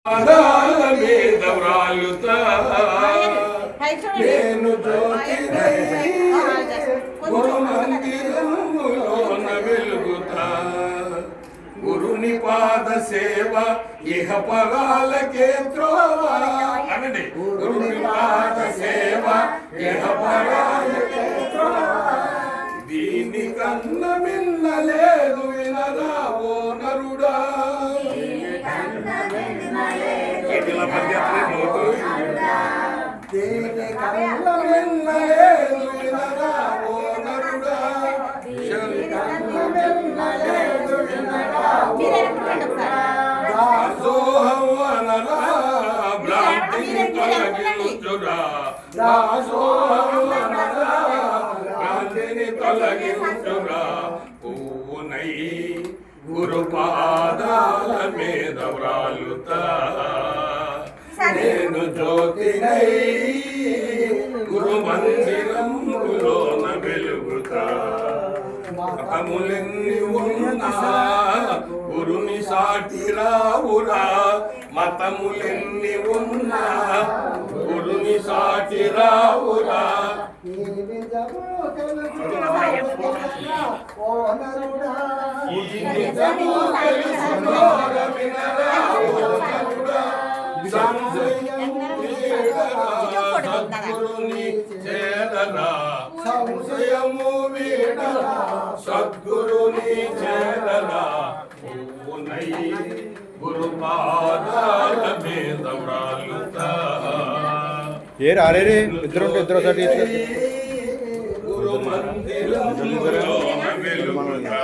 పాదాల మీద వ్రాలుతా నేను జ్యోతినై గురు మందిరములోన వెలుగుతా గురుని పాద సేవ ఇహ పరాలకే త్రోవ అనండి గురుని పాద సేవ ఇహ పరాలకే త్రోవ దీని కన్న మిన్నలేదు వినరా ఓ నరుడా ఇట్లా పద్యత్రి మోతు దీని కన్న మిన్నలేదు వినరా ఓ నరుడా దాసోహం అనరా భ్రాంతిని తొలగించురా దాసోహం అనరా భ్రాంతిని తొలగించురా పువ్వునై గురు పాదాల మీద వ్రాలుతా నేను జ్యోతినై గురు మందిరములోన వెలుగుతా మతములెన్ని ఉన్నా గురుని సాటి రావురా మతములెన్ని ఉన్నా గురుని సాటి రావురా సద్గురుని చేరరా సంశయము వీడరా సద్గురుని చేరరా పువ్వునై గురు పాదాల మీద వ్రాలుతా ఏ రారే ఇద్దరు ఇద్దరు